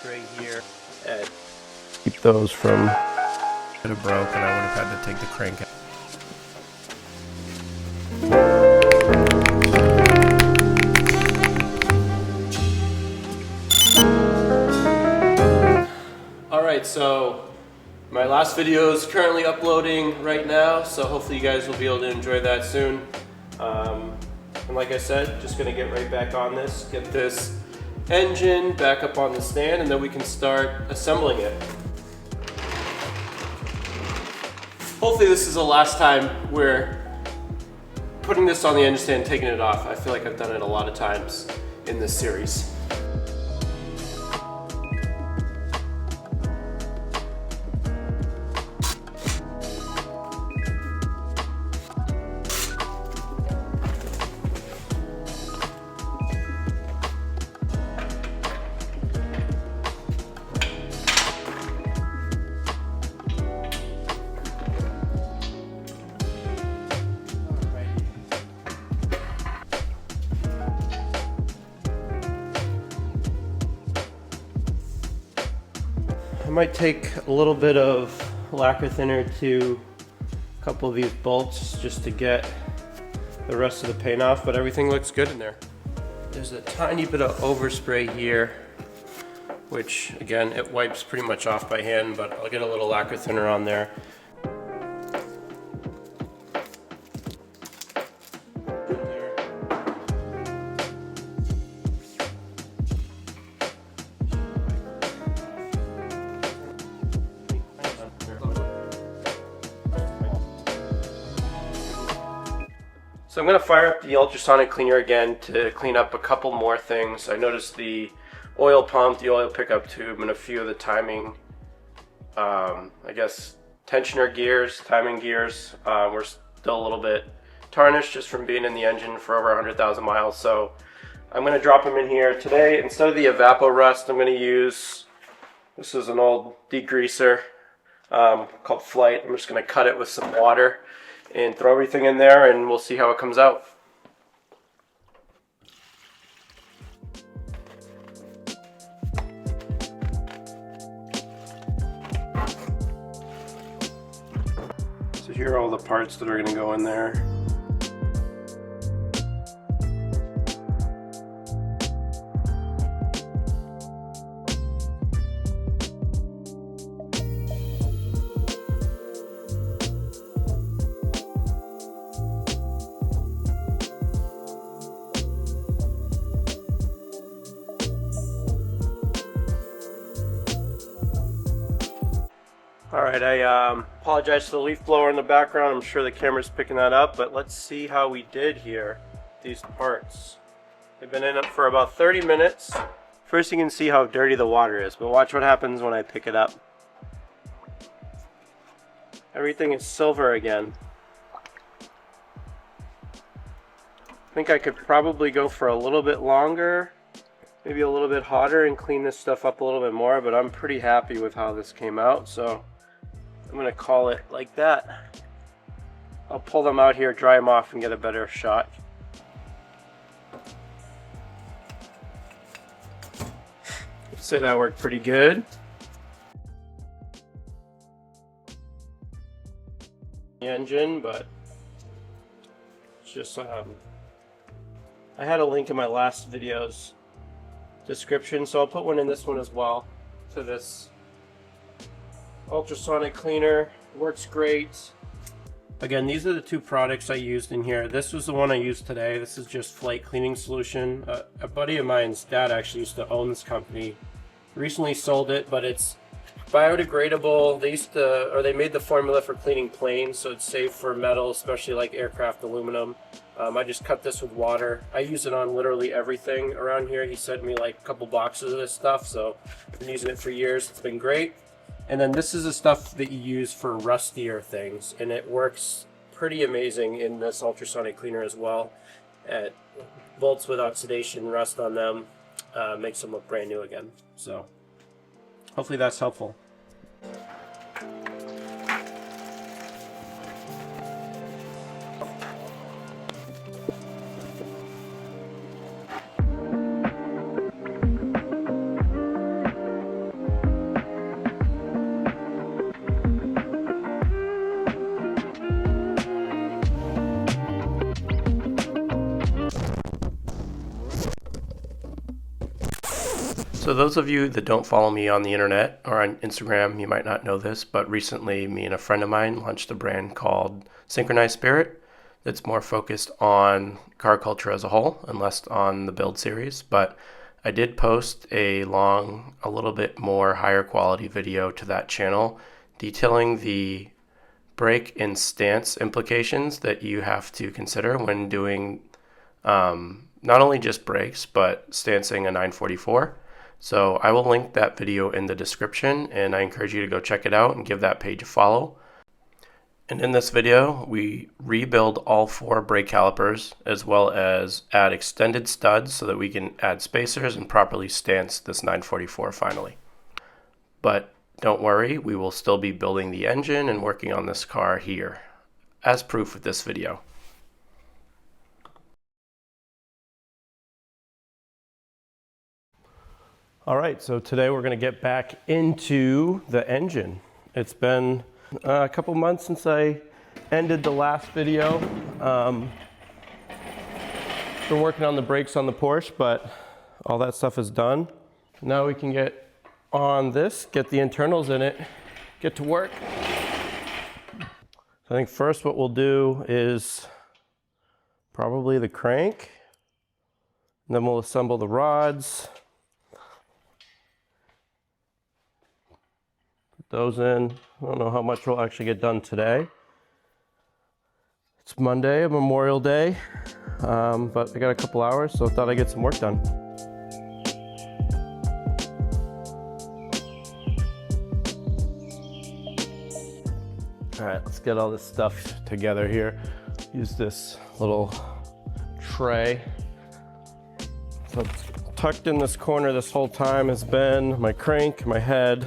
spray here. And keep those from could have broke and I would have had to take the crank out. Alright, so my last video is currently uploading right now, so hopefully you guys will be able to enjoy that soon. And like I said, just gonna get right back on this, get this engine back up on the stand, and then we can start assembling it. Hopefully this is the last time we're putting this on the engine stand and taking it off. I feel like I've done it a lot of times in this series. I might take a little bit of lacquer thinner to a couple of these bolts just to get the rest of the paint off, but everything looks good in there. There's a tiny bit of overspray here, which again, it wipes pretty much off by hand, but I'll get a little lacquer thinner on there. So I'm going to fire up the ultrasonic cleaner again to clean up a couple more things. I noticed the oil pump, the oil pickup tube, and a few of the timing, I guess, tensioner gears, timing gears, were still a little bit tarnished just from being in the engine for over 100,000 miles. So I'm going to drop them in here today. Instead of the Evapor Rust, I'm going to use, this is an old degreaser called Flight. I'm just going to cut it with some water and throw everything in there, and we'll see how it comes out. So here are all the parts that are going to go in there. Alright, I apologize for the leaf blower in the background. I'm sure the camera's picking that up, but let's see how we did here. These parts. They've been in it for about 30 minutes. First you can see how dirty the water is, but watch what happens when I pick it up. Everything is silver again. I think I could probably go for a little bit longer, maybe a little bit hotter, and clean this stuff up a little bit more, but I'm pretty happy with how this came out, so I'm going to call it like that. I'll pull them out here, dry them off, and get a better shot. I'd say that worked pretty good. The engine, but it's just I had a link in my last video's description, so I'll put one in this one as well, to this ultrasonic cleaner. Works great. Again, these are the two products I used in here. This was the one I used today. This is just Flight cleaning solution. A buddy of mine's dad actually used to own this company. Recently sold it, but it's biodegradable. They made the formula for cleaning planes, so it's safe for metal, especially like aircraft aluminum. I just cut this with water. I use it on literally everything around here. He sent me like a couple boxes of this stuff, so I've been using it for years. It's been great. And then this is the stuff that you use for rustier things, and it works pretty amazing in this ultrasonic cleaner as well. Bolts with oxidation, rust on them, makes them look brand new again. So hopefully that's helpful. So those of you that don't follow me on the internet or on Instagram, you might not know this, but recently me and a friend of mine launched a brand called Synchronized Spirit that's more focused on car culture as a whole and less on the build series. But I did post a little bit more higher quality video to that channel detailing the brake and stance implications that you have to consider when doing not only just brakes, but stancing a 944. So I will link that video in the description, and I encourage you to go check it out and give that page a follow. And in this video, we rebuild all 4 brake calipers, as well as add extended studs so that we can add spacers and properly stance this 944 finally. But don't worry, we will still be building the engine and working on this car here, as proof with this video. All right, so today we're going to get back into the engine. It's been a couple months since I ended the last video. Been working on the brakes on the Porsche, but all that stuff is done. Now we can get on this, get the internals in it, get to work. So I think first what we'll do is probably the crank, and then we'll assemble the rods. Those in. I don't know how much we'll actually get done today. It's Monday, Memorial Day, but I got a couple hours, so I thought I'd get some work done. All right, let's get all this stuff together here. Use this little tray. So it's tucked in this corner this whole time has been my crank, my head.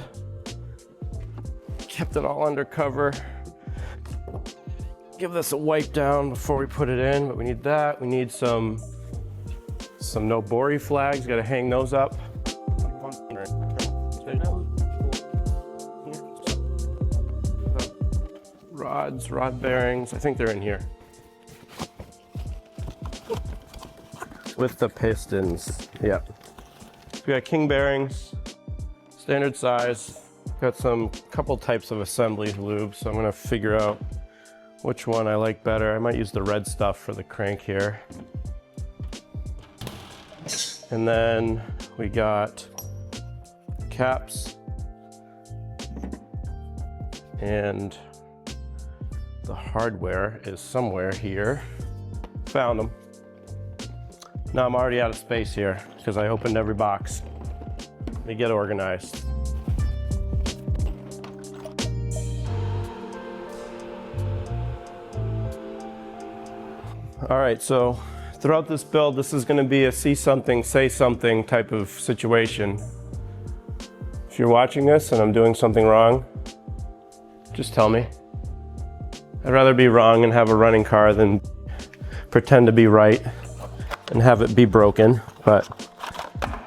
Kept it all under cover. Give this a wipe down before we put it in, but we need that. We need some no Bori flags, gotta hang those up. Rods, rod bearings, I think they're in here. With the pistons, yep. So we got king bearings, standard size. Got some couple types of assembly lube, so I'm gonna figure out which one I like better. I might use the red stuff for the crank here. And then we got caps and the hardware is somewhere here. Found them. Now I'm already out of space here because I opened every box. Let me get organized. All right, so throughout this build, this is going to be a see something, say something type of situation. If you're watching this and I'm doing something wrong, just tell me. I'd rather be wrong and have a running car than pretend to be right and have it be broken. But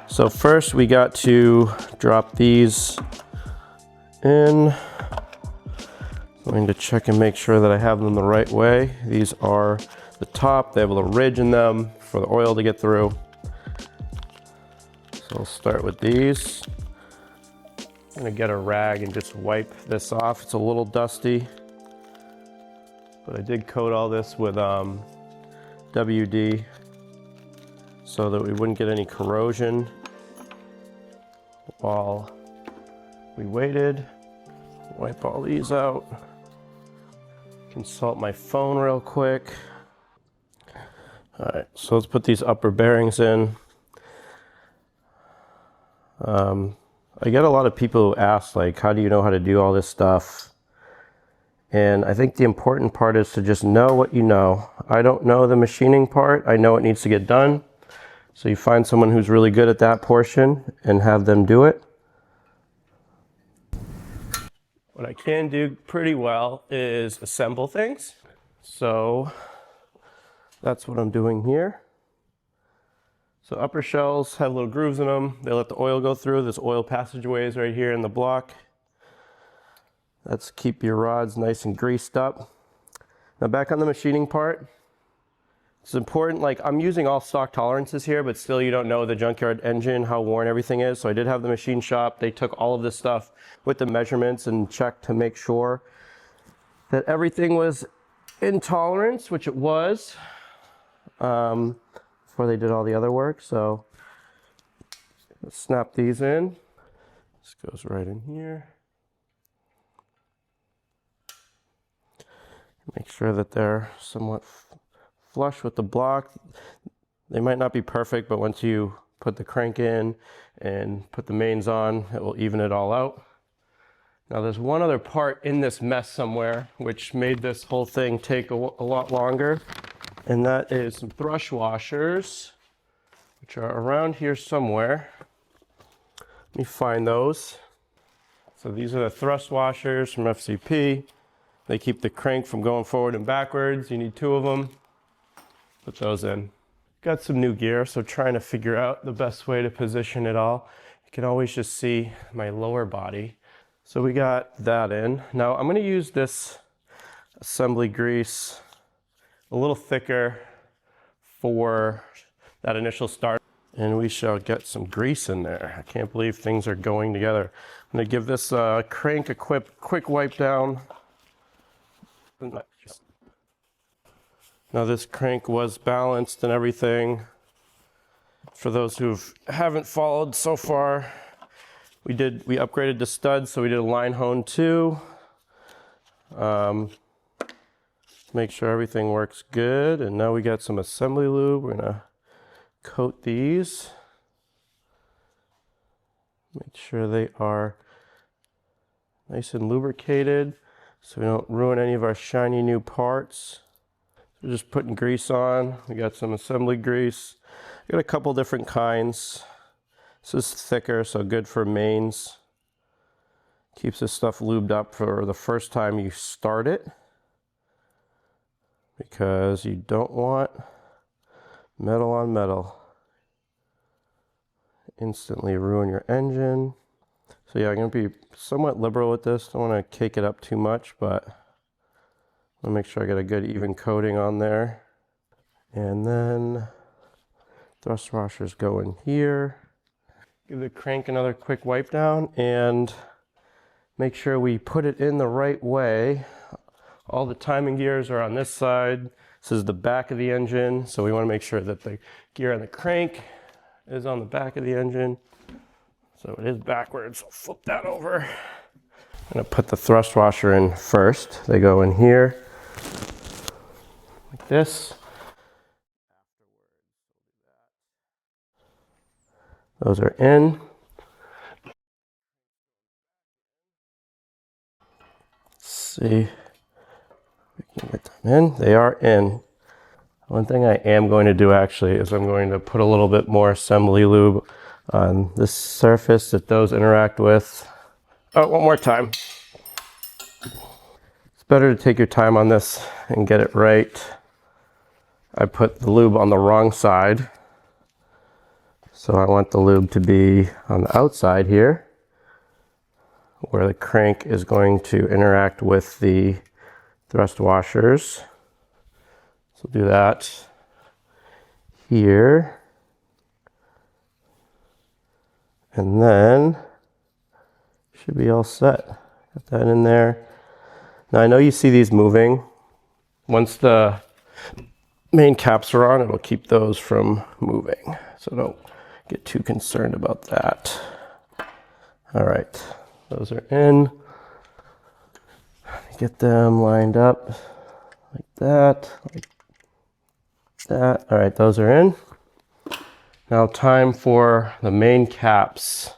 so first we got to drop these in. I'm going to check and make sure that I have them the right way. These are the top, they have a little ridge in them for the oil to get through. So I'll start with these. I'm gonna get a rag and just wipe this off. It's a little dusty, but I did coat all this with WD so that we wouldn't get any corrosion while we waited. Wipe all these out. Consult my phone real quick. All right, so let's put these upper bearings in. I get a lot of people who ask, like, how do you know how to do all this stuff? And I think the important part is to just know what you know. I don't know the machining part. I know it needs to get done. So you find someone who's really good at that portion and have them do it. What I can do pretty well is assemble things. So that's what I'm doing here. So upper shells have little grooves in them. They let the oil go through. This oil passageway is right here in the block. That's keep your rods nice and greased up. Now back on the machining part, It's important, like I'm using all stock tolerances here, but still you don't know the junkyard engine, how worn everything is. So I did have the machine shop. They took all of this stuff with the measurements and checked to make sure that everything was in tolerance, which it was, before they did all the other work. So let's snap these in. This goes right in here. Make sure that they're somewhat flush with the block. They might not be perfect, but once you put the crank in and put the mains on, it will even it all out. Now there's one other part in this mess somewhere which made this whole thing take a lot longer, and that is some thrush washers, which are around here somewhere. Let me find those. So these are the thrust washers from FCP. They keep the crank from going forward and backwards. You need 2 of them. Put those in. Got some new gear, so trying to figure out the best way to position it all. You can always just see my lower body. So we got that in. Now I'm gonna use this assembly grease a little thicker for that initial start. And we shall get some grease in there. I can't believe things are going together. I'm gonna give this crank a quick wipe down. Now this crank was balanced and everything. For those who haven't followed so far, we upgraded the studs, so we did a line hone too. Make sure everything works good, and now we got some assembly lube. We're gonna coat these. Make sure they are nice and lubricated so we don't ruin any of our shiny new parts. We're just putting grease on. We got some assembly grease. I got a couple different kinds. This is thicker, so good for mains. Keeps this stuff lubed up for the first time you start it, because you don't want metal on metal. Instantly ruin your engine. So yeah, I'm gonna be somewhat liberal with this. Don't want to cake it up too much, but I'll make sure I get a good even coating on there. And then thrust washers go in here. Give the crank another quick wipe down and make sure we put it in the right way. All the timing gears are on this side. This is the back of the engine, so we want to make sure that the gear on the crank is on the back of the engine. So it is backwards. I'll flip that over. I'm going to put the thrust washer in first. They go in here like this. Those are in. Let's see if we can get them in. They are in. One thing I am going to do actually is I'm going to put a little bit more assembly lube on this surface that those interact with. Oh, one more time. It's better to take your time on this and get it right. I put the lube on the wrong side. So I want the lube to be on the outside here, where the crank is going to interact with the thrust washers. So do that here. And then should be all set. Got that in there. Now I know you see these moving. Once the main caps are on, it'll keep those from moving. So don't get too concerned about that. All right, those are in. Get them lined up like that, like that. All right, those are in. Now time for the main caps.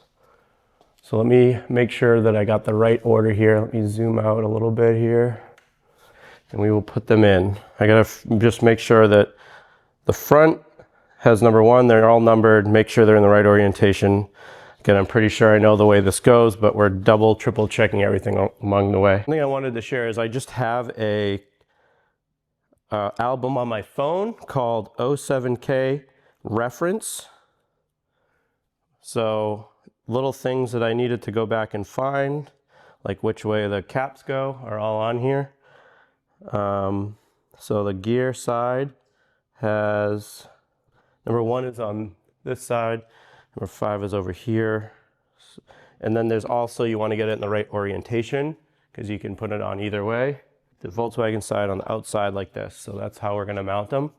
So let me make sure that I got the right order here. Let me zoom out a little bit here, and we will put them in. I gotta just make sure that the front has number 1, they're all numbered, make sure they're in the right orientation. Again, I'm pretty sure I know the way this goes, but we're double, triple checking everything along the way. One thing I wanted to share is I just have a album on my phone called 07K Reference. So little things that I needed to go back and find, like which way the caps go, are all on here. So the gear side has, number 1 is on this side, number 5 is over here. And then there's also, you want to get it in the right orientation because you can put it on either way. The Volkswagen side on the outside like this. So that's how we're going to mount them.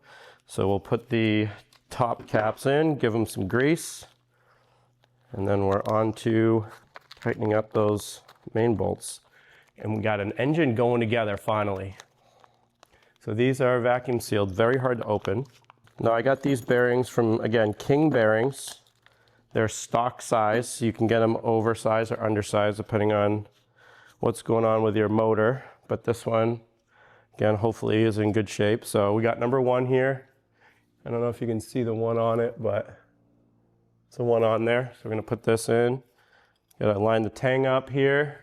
So we'll put the top caps in, give them some grease, and then we're on to tightening up those main bolts. And we got an engine going together finally. So these are vacuum sealed, very hard to open. Now I got these bearings from, again, King bearings. They're stock size, so you can get them oversized or undersized depending on what's going on with your motor. But this one, again, hopefully is in good shape. So we got number 1 here. I don't know if you can see the one on it, but it's the one on there. So we're gonna put this in. Gotta line the tang up here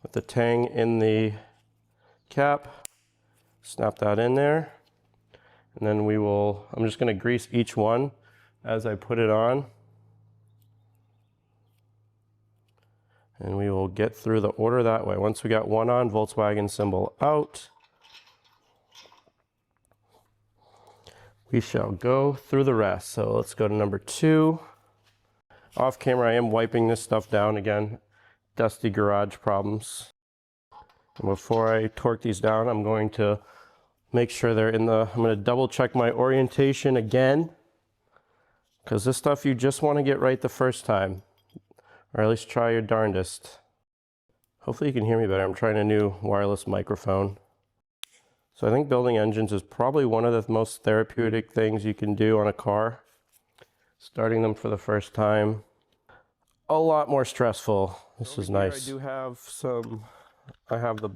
with the tang in the cap. Snap that in there. And then I'm just gonna grease each one as I put it on. And we will get through the order that way. Once we got one on, Volkswagen symbol out, we shall go through the rest. So let's go to number 2. Off camera, I am wiping this stuff down again. Dusty garage problems. And before I torque these down, I'm going to make sure I'm going to double check my orientation again, because this stuff you just want to get right the first time, or at least try your darndest. Hopefully you can hear me better. I'm trying a new wireless microphone. So I think building engines is probably one of the most therapeutic things you can do on a car. Starting them for the first time, a lot more stressful. This is nice. I have the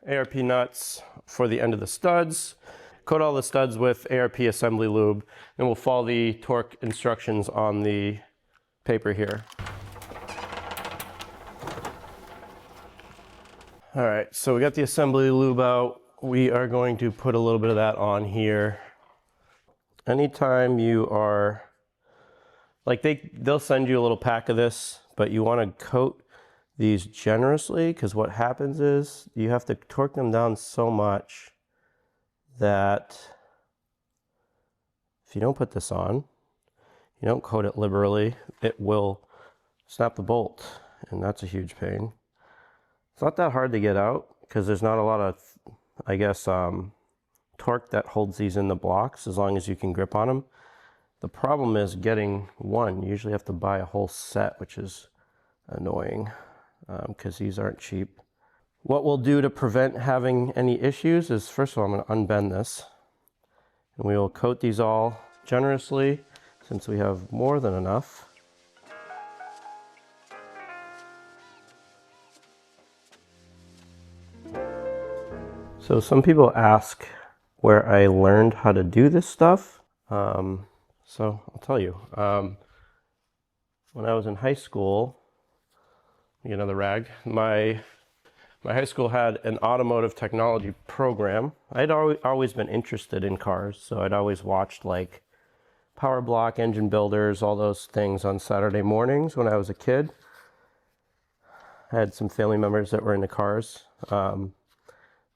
ARP nuts for the end of the studs. Coat all the studs with ARP assembly lube, and we'll follow the torque instructions on the paper here. All right, so we got the assembly lube out. We are going to put a little bit of that on here. Anytime you are, like they'll send you a little pack of this, but you want to coat these generously, because what happens is you have to torque them down so much that if you don't put this on, you don't coat it liberally, it will snap the bolt, and that's a huge pain. It's not that hard to get out because there's not a lot of, I guess, torque that holds these in the blocks as long as you can grip on them. The problem is getting one. You usually have to buy a whole set, which is annoying because these aren't cheap. What we'll do to prevent having any issues is, first of all, I'm going to unbend this, and we will coat these all generously since we have more than enough. So some people ask where I learned how to do this stuff. So I'll tell you. When I was in high school, another rag, my high school had an automotive technology program. I'd always been interested in cars, so I'd always watched like Power Block, Engine Builders, all those things on Saturday mornings when I was a kid. I had some family members that were into cars.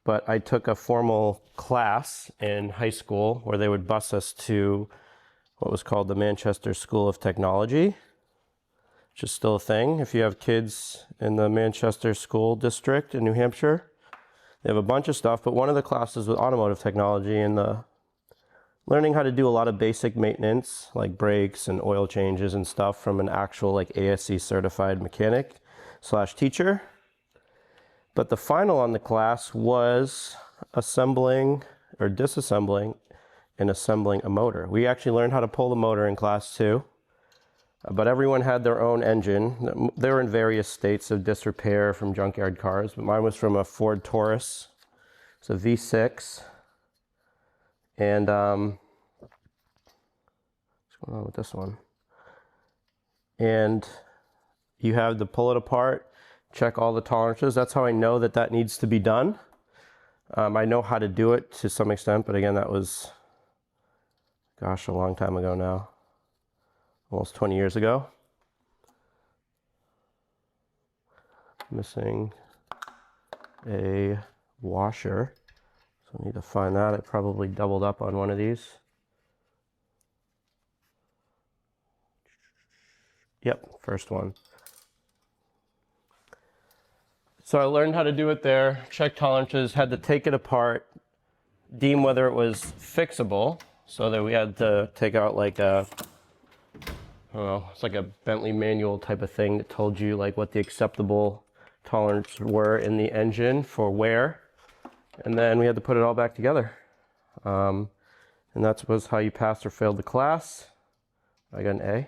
But I took a formal class in high school where they would bus us to what was called the Manchester School of Technology, which is still a thing. If you have kids in the Manchester School District in New Hampshire, they have a bunch of stuff, but one of the classes was automotive technology and learning how to do a lot of basic maintenance, like brakes and oil changes and stuff from an actual like ASE certified mechanic / teacher. But the final on the class was assembling or disassembling and assembling a motor. We actually learned how to pull the motor in class 2, but everyone had their own engine. They were in various states of disrepair from junkyard cars, but mine was from a Ford Taurus. It's a V6. And what's going on with this one? And you have to pull it apart, check all the tolerances. That's how I know that that needs to be done. I know how to do it to some extent, but again, that was, gosh, a long time ago now. Almost 20 years ago. Missing a washer. So I need to find that. I probably doubled up on one of these. Yep, first one. So I learned how to do it there, check tolerances, had to take it apart, deem whether it was fixable, so that we had to take out like a, I don't know, it's like a Bentley manual type of thing that told you like what the acceptable tolerances were in the engine for wear. And then we had to put it all back together. And that was how you passed or failed the class. I got an A.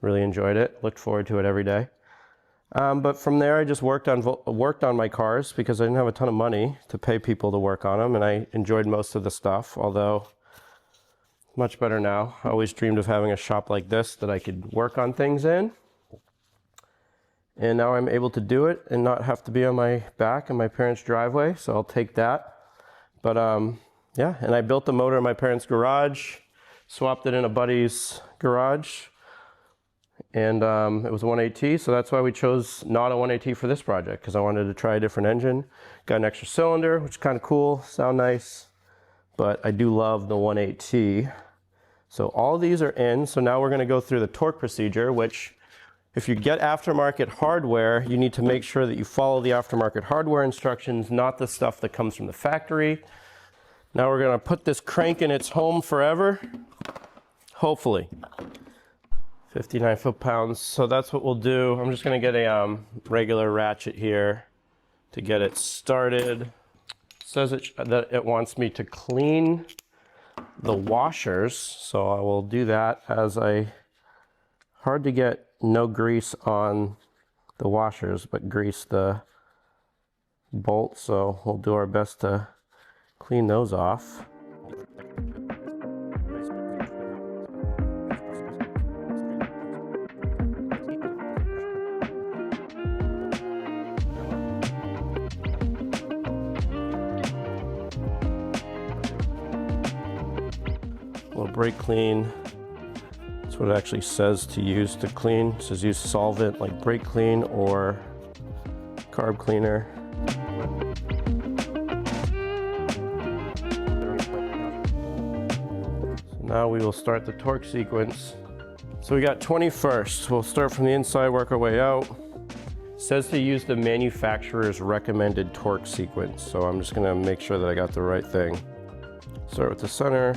Really enjoyed it. Looked forward to it every day. But from there, I just worked on my cars because I didn't have a ton of money to pay people to work on them, and I enjoyed most of the stuff, although much better now. I always dreamed of having a shop like this that I could work on things in. And now I'm able to do it and not have to be on my back in my parents' driveway, so I'll take that. But yeah, and I built the motor in my parents' garage, swapped it in a buddy's garage, and it was a 180, so that's why we chose not a 180 for this project, because I wanted to try a different engine. Got an extra cylinder, which is kind of cool, sound nice, but I do love the 180. So all these are in, so now we're going to go through the torque procedure, which if you get aftermarket hardware, you need to make sure that you follow the aftermarket hardware instructions, not the stuff that comes from the factory. Now we're going to put this crank in its home forever, hopefully. 59 foot-pounds, so that's what we'll do. I'm just going to get a regular ratchet here to get it started. It says that it wants me to clean the washers, so I will do that as hard to get no grease on the washers, but grease the bolts, so we'll do our best to clean those off. A little brake clean. That's what it actually says to use to clean. It says use solvent like brake clean or carb cleaner. So now we will start the torque sequence. So we got 21st. We'll start from the inside, work our way out. It says to use the manufacturer's recommended torque sequence. So I'm just gonna make sure that I got the right thing. Start with the center.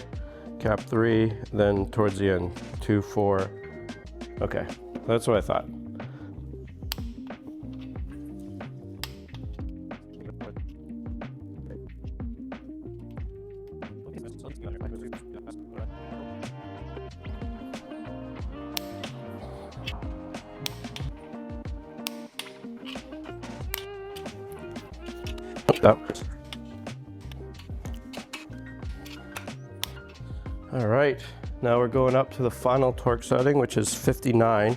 Cap 3, then towards the end, 2, 4. Okay, that's what I thought. All right, now we're going up to the final torque setting, which is 59.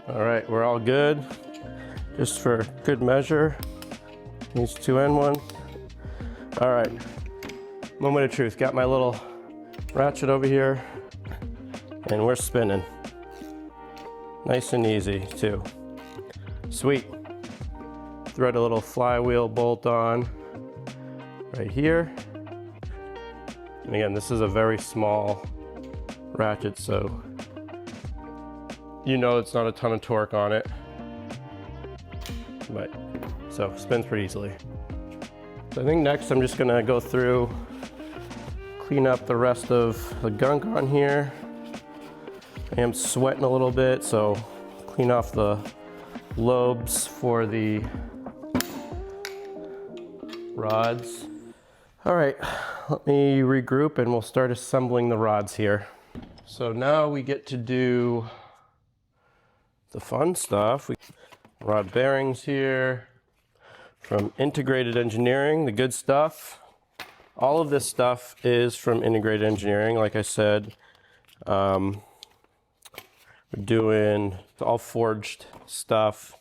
All right, we're all good. Just for good measure, these two end ones. All right, moment of truth. Got my little ratchet over here, and we're spinning. Nice and easy, too. Sweet. Thread a little flywheel bolt on right here. And again, this is a very small ratchet, so you know it's not a ton of torque on it, but so spins pretty easily. So I think next I'm just gonna go through, clean up the rest of the gunk on here. I am sweating a little bit, so clean off the lobes for the rods. All right, let me regroup and we'll start assembling the rods here. So now we get to do the fun stuff. Rod bearings here from Integrated Engineering, the good stuff. All of this stuff is from Integrated Engineering. Like I said, we're doing all forged stuff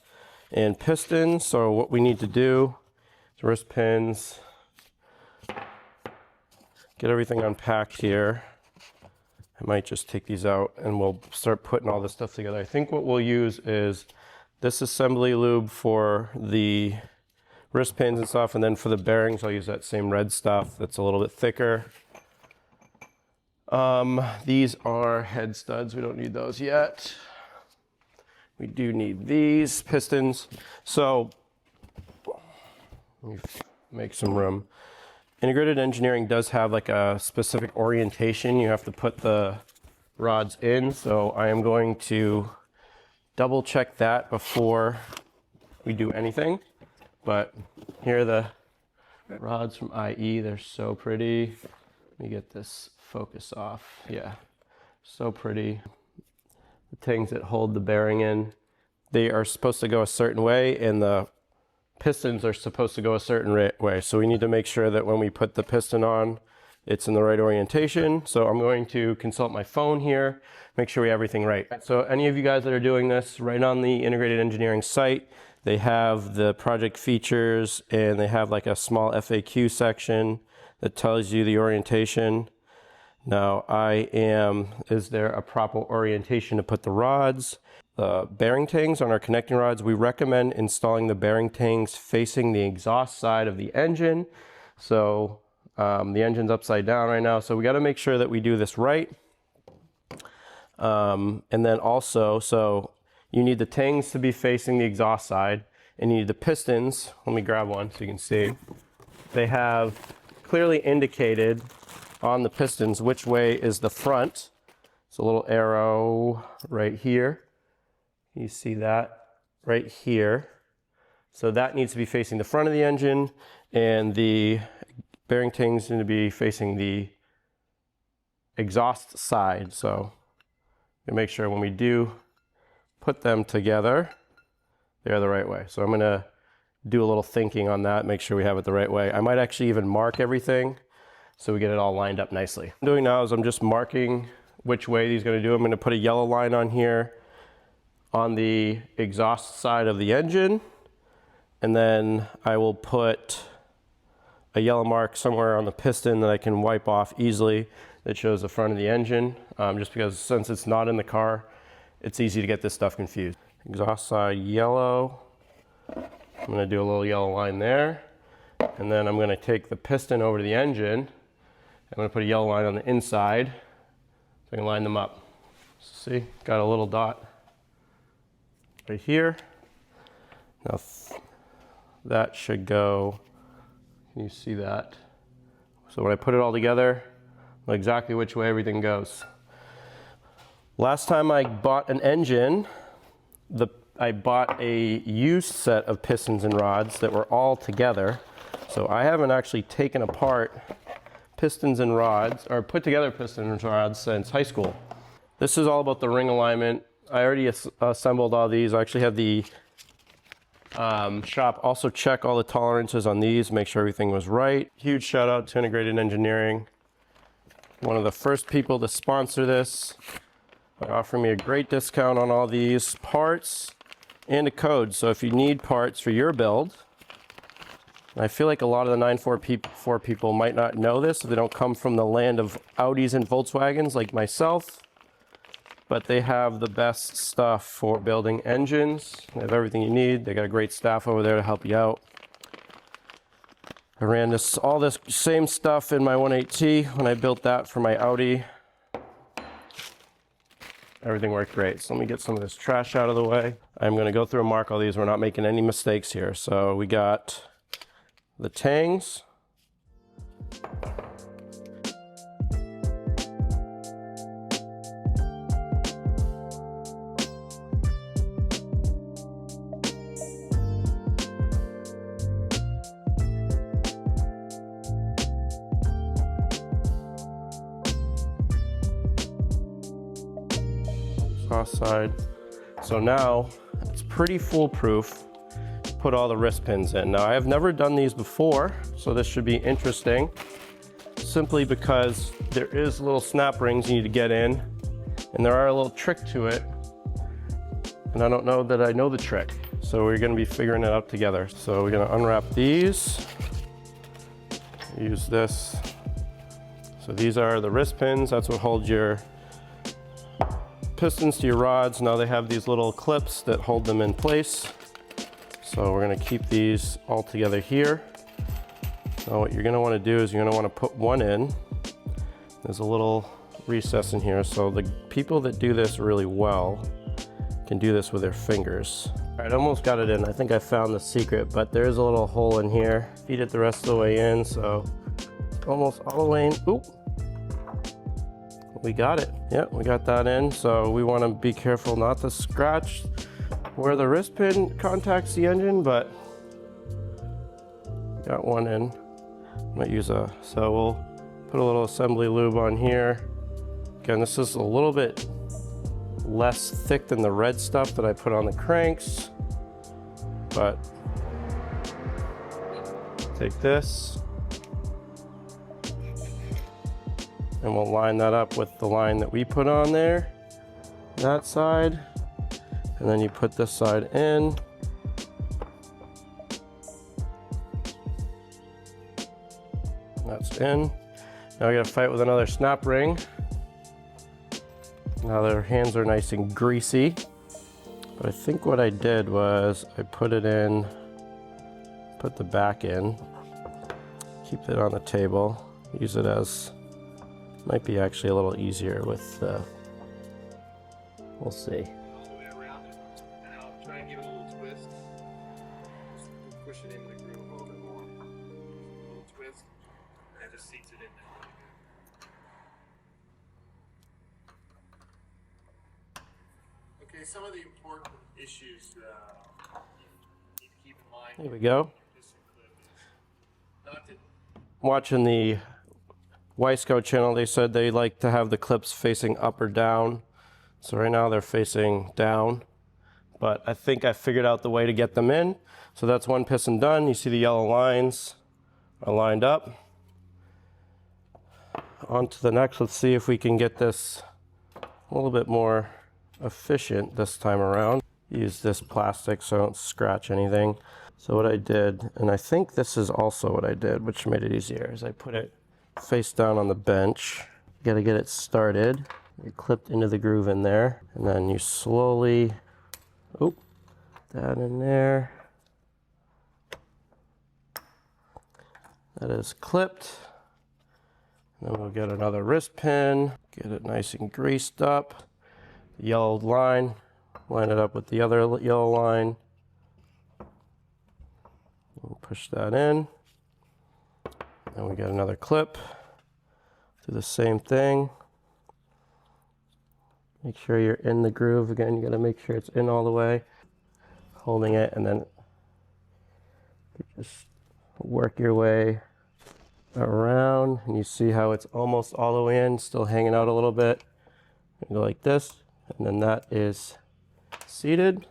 and pistons. So what we need to do is wrist pins, get everything unpacked here. I might just take these out and we'll start putting all this stuff together. I think what we'll use is this assembly lube for the wrist pins and stuff, and then for the bearings I'll use that same red stuff that's a little bit thicker. These are head studs. We don't need those yet. We do need these pistons. So let me make some room. Integrated engineering does have like a specific orientation you have to put the rods in. So I am going to double check that before we do anything. But here are the rods from IE. They're so pretty. Let me get this focus off. Yeah, so pretty. The things that hold the bearing in, they are supposed to go a certain way, and the pistons are supposed to go a certain way. So we need to make sure that when we put the piston on, it's in the right orientation. So I'm going to consult my phone here, make sure we have everything right. So any of you guys that are doing this, right on the Integrated Engineering site, they have the project features, and they have like a small FAQ section that tells you the orientation. Now is there a proper orientation to put the rods? The bearing tangs on our connecting rods, we recommend installing the bearing tangs facing the exhaust side of the engine. So the engine's upside down right now, so we got to make sure that we do this right. And then also, so you need the tangs to be facing the exhaust side, and you need the pistons. Let me grab one so you can see. They have clearly indicated on the pistons which way is the front. It's a little arrow right here. You see that right here. So that needs to be facing the front of the engine, and the bearing tangs need to be facing the exhaust side. So we make sure when we do put them together, they're the right way. So I'm gonna do a little thinking on that, make sure we have it the right way. I might actually even mark everything so we get it all lined up nicely. What I'm doing now is I'm just marking which way these are gonna do. I'm gonna put a yellow line on here on the exhaust side of the engine, and then I will put a yellow mark somewhere on the piston that I can wipe off easily that shows the front of the engine, just because since it's not in the car, it's easy to get this stuff confused. Exhaust side yellow. I'm going to do a little yellow line there, and then I'm going to take the piston over to the engine. I'm going to put a yellow line on the inside so I can line them up. See, got a little dot right here. Now that should go, can you see that? So when I put it all together, I know exactly which way everything goes. Last time I bought an engine, I bought a used set of pistons and rods that were all together. So I haven't actually taken apart pistons and rods, or put together pistons and rods since high school. This is all about the ring alignment. I already assembled all these. I actually had the shop also check all the tolerances on these, make sure everything was right. Huge shout out to Integrated Engineering. One of the first people to sponsor this by offering me a great discount on all these parts and a code. So if you need parts for your build, I feel like a lot of the 944 people might not know this, so they don't come from the land of Audis and Volkswagens like myself, but they have the best stuff for building engines. They have everything you need. They got a great staff over there to help you out. I ran all this same stuff in my 1.8T when I built that for my Audi. Everything worked great. So let me get some of this trash out of the way. I'm going to go through and mark all these. We're not making any mistakes here. So we got the tangs. Side. So now it's pretty foolproof. Put all the wrist pins in. Now I have never done these before, so this should be interesting, simply because there is little snap rings you need to get in, and there are a little trick to it, and I don't know that I know the trick, so we're going to be figuring it out together. So we're going to unwrap these, use this. So these are the wrist pins. That's what holds your pistons to your rods. Now they have these little clips that hold them in place. So we're going to keep these all together here. Now what you're going to want to do is you're going to want to put one in. There's a little recess in here, so the people that do this really well can do this with their fingers. All right, almost got it in. I think I found the secret, but there's a little hole in here. Feed it the rest of the way in, so almost all the way in. Oop. We got it. Yep, we got that in. So we want to be careful not to scratch where the wrist pin contacts the engine, but got one in. Might use so we'll put a little assembly lube on here. Again, this is a little bit less thick than the red stuff that I put on the cranks, but take this and we'll line that up with the line that we put on there, that side, and then you put this side in. That's in. Now we gotta fight with another snap ring. Now their hands are nice and greasy, but I think what I did was I put it in, put the back in, keep it on the table, use it as, might be actually a little easier with the, we'll see. All the way around it, and I'll try and give it a little twist. Just push it into the groove a little bit more. A little twist, and it just seats it in there really good. Okay, some of the important issues you need to keep in mind. There we go. Piston clip is not to Watching the Wiseco channel, they said they like to have the clips facing up or down. So right now they're facing down, but I think I figured out the way to get them in. So that's one piston done. You see the yellow lines are lined up. On to the next. Let's see if we can get this a little bit more efficient this time around. Use this plastic so I don't scratch anything. So what I did, and I think this is also what I did, which made it easier, is I put it face down on the bench. You gotta get it started. You're clipped into the groove in there, and then you slowly, oop, that in there. That is clipped. And then we'll get another wrist pin, get it nice and greased up. The yellow line, line it up with the other yellow line. We'll push that in. And we get another clip. Do the same thing. Make sure you're in the groove. Again, you gotta make sure it's in all the way. Holding it, and then you just work your way around, and you see how it's almost all the way in, still hanging out a little bit. And go like this, and then that is seated.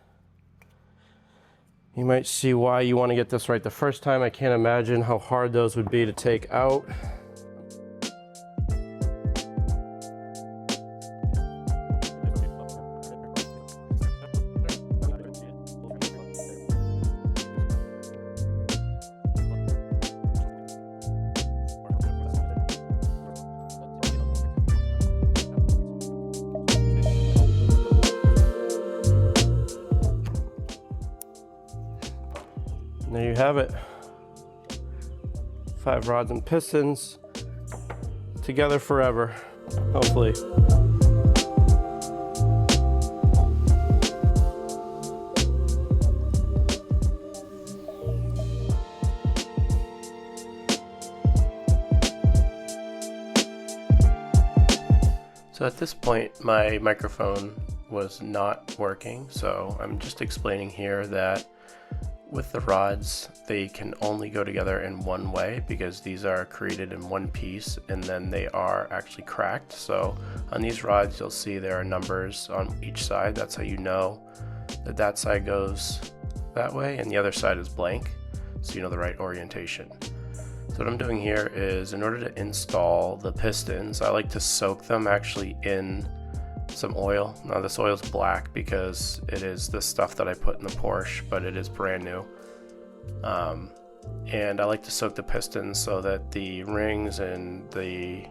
You might see why you want to get this right the first time. I can't imagine how hard those would be to take out. There you have it. 5 rods and pistons together forever, hopefully. So at this point, my microphone was not working, so I'm just explaining here that with the rods, they can only go together in one way because these are created in one piece and then they are actually cracked. So on these rods, you'll see there are numbers on each side. That's how you know that that side goes that way and the other side is blank, so you know the right orientation. So what I'm doing here is, in order to install the pistons, I like to soak them actually in some oil. Now this oil is black because it is the stuff that I put in the Porsche, but it is brand new. And I like to soak the pistons so that the rings and the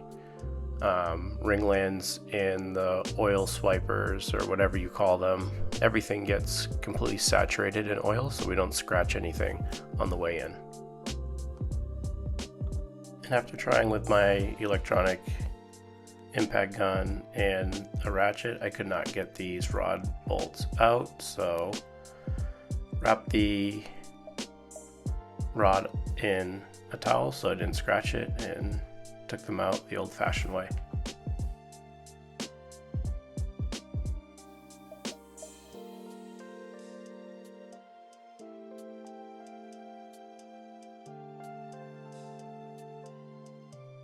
ring lands and the oil swipers, or whatever you call them, everything gets completely saturated in oil so we don't scratch anything on the way in. And after trying with my electronic impact gun and a ratchet, I could not get these rod bolts out, so wrap the rod in a towel so I didn't scratch it and took them out the old-fashioned way.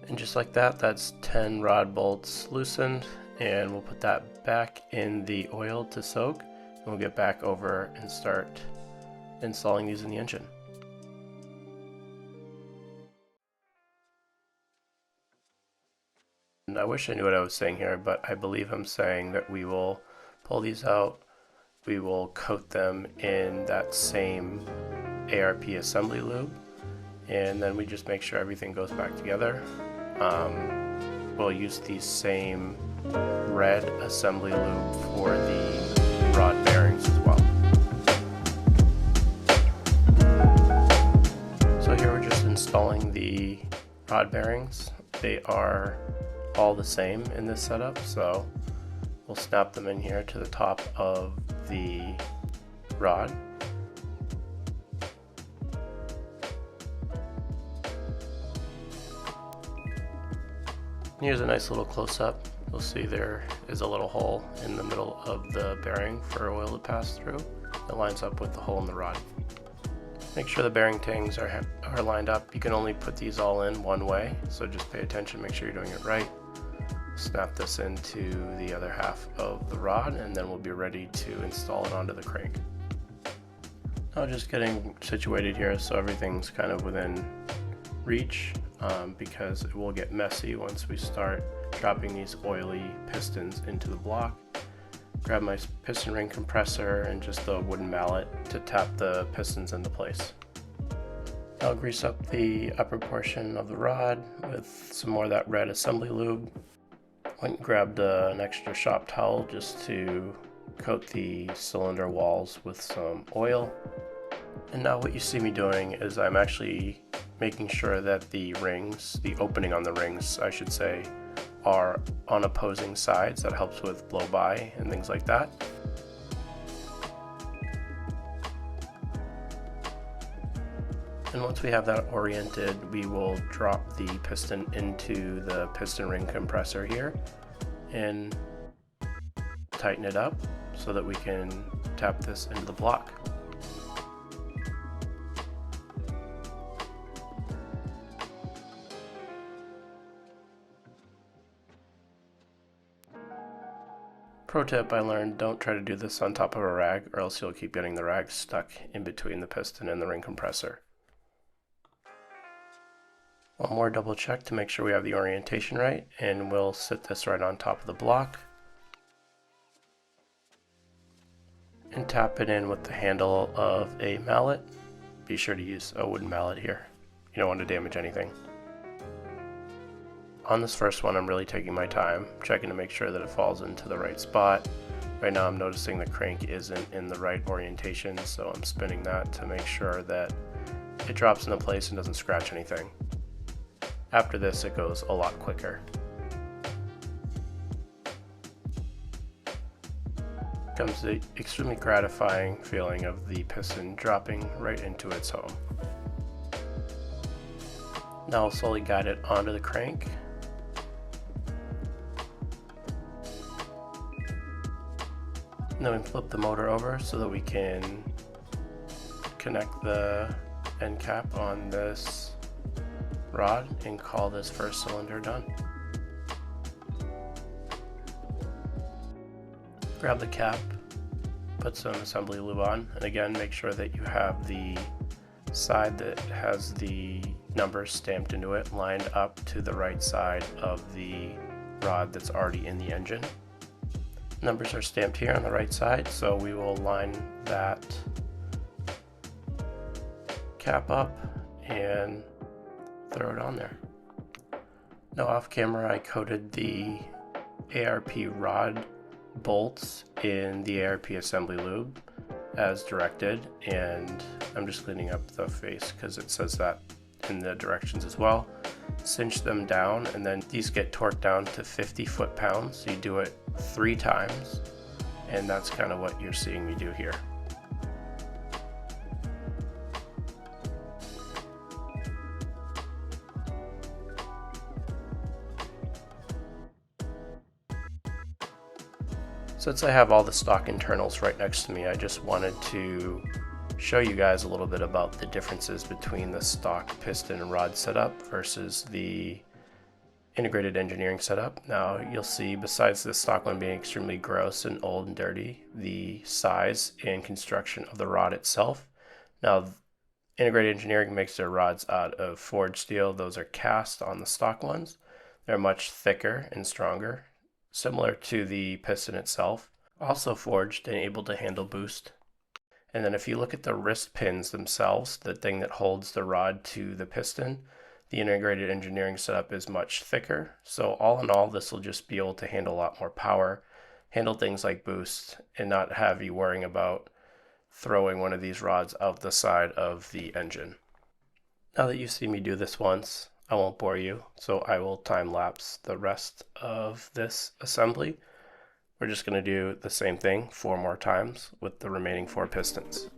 And just like that, that's 10 rod bolts loosened, and we'll put that back in the oil to soak, and we'll get back over and start installing these in the engine. And I wish I knew what I was saying here, but I believe I'm saying that we will pull these out, we will coat them in that same ARP assembly lube, and then we just make sure everything goes back together. We'll use the same red assembly lube for the rod bearings as well. So here we're just installing the rod bearings. They are all the same in this setup, so we'll snap them in here to the top of the rod. Here's a nice little close-up. You'll see there is a little hole in the middle of the bearing for oil to pass through. It lines up with the hole in the rod. Make sure the bearing tangs are lined up. You can only put these all in one way, so just pay attention, make sure you're doing it right. Snap this into the other half of the rod, and then we'll be ready to install it onto the crank. Now just getting situated here so everything's kind of within reach. Because it will get messy once we start dropping these oily pistons into the block. Grab my piston ring compressor and just the wooden mallet to tap the pistons into place. I'll grease up the upper portion of the rod with some more of that red assembly lube. Went and grabbed an extra shop towel just to coat the cylinder walls with some oil. And now what you see me doing is I'm actually making sure that the rings, the opening on the rings, I should say, are on opposing sides. That helps with blow by and things like that. And once we have that oriented, we will drop the piston into the piston ring compressor here and tighten it up so that we can tap this into the block. Pro tip I learned, don't try to do this on top of a rag or else you'll keep getting the rag stuck in between the piston and the ring compressor. One more double check to make sure we have the orientation right, and we'll sit this right on top of the block and tap it in with the handle of a mallet. Be sure to use a wooden mallet here. You don't want to damage anything. On this first one, I'm really taking my time, checking to make sure that it falls into the right spot. Right now I'm noticing the crank isn't in the right orientation, so I'm spinning that to make sure that it drops into place and doesn't scratch anything. After this, it goes a lot quicker. Comes the extremely gratifying feeling of the piston dropping right into its home. Now I'll slowly guide it onto the crank. And then we flip the motor over so that we can connect the end cap on this rod and call this first cylinder done. Grab the cap, put some assembly lube on, and again make sure that you have the side that has the numbers stamped into it lined up to the right side of the rod that's already in the engine. Numbers are stamped here on the right side, so we will line that cap up and throw it on there. Now off camera I coated the ARP rod bolts in the ARP assembly lube as directed, and I'm just cleaning up the face because it says that in the directions as well. cinch them down, and then these get torqued down to 50 foot-pounds. So you do it 3 times, and that's kind of what you're seeing me do here. Since I have all the stock internals right next to me, I just wanted to show you guys a little bit about the differences between the stock piston and rod setup versus the integrated engineering setup. Now you'll see, besides the stock one being extremely gross and old and dirty, the size and construction of the rod itself. Now integrated engineering makes their rods out of forged steel. Those are cast on the stock ones. They're much thicker and stronger, similar to the piston itself, also forged and able to handle boost. And then if you look at the wrist pins themselves, the thing that holds the rod to the piston, the integrated engineering setup is much thicker. So all in all, this will just be able to handle a lot more power, handle things like boost, and not have you worrying about throwing one of these rods out the side of the engine. Now that you've seen me do this once, I won't bore you, so I will time lapse the rest of this assembly. We're just going to do the same thing 4 more times with the remaining 4 pistons.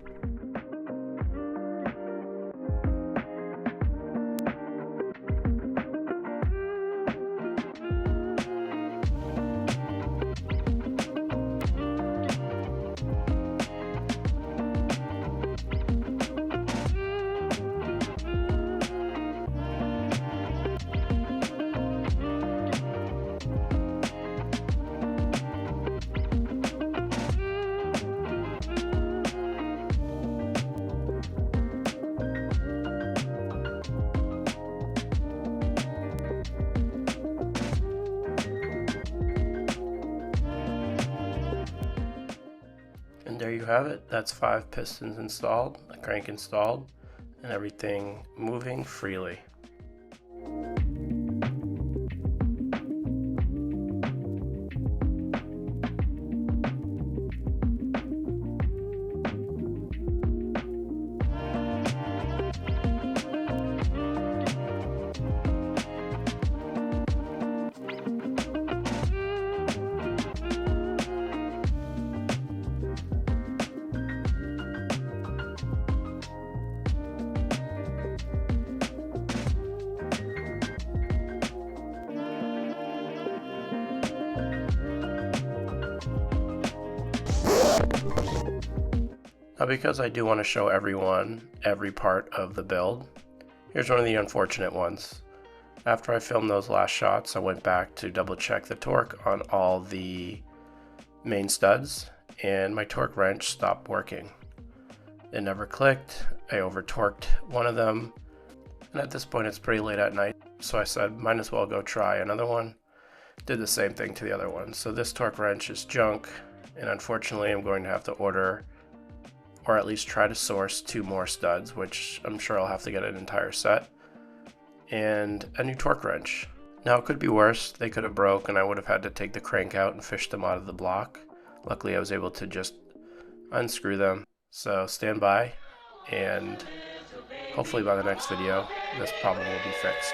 And there you have it. That's 5 pistons installed, a crank installed, and everything moving freely. Now, because I do want to show everyone every part of the build, here's one of the unfortunate ones. After I filmed those last shots, I went back to double check the torque on all the main studs, and my torque wrench stopped working. It never clicked. I over torqued one of them, and at this point it's pretty late at night, so I said might as well go try another one. Did the same thing to the other one. So this torque wrench is junk, and unfortunately I'm going to have to order, or at least try to source, 2 more studs, which I'm sure I'll have to get an entire set, and a new torque wrench. Now it could be worse. They could have broke and I would have had to take the crank out and fish them out of the block. Luckily I was able to just unscrew them. So stand by, and hopefully by the next video this problem will be fixed.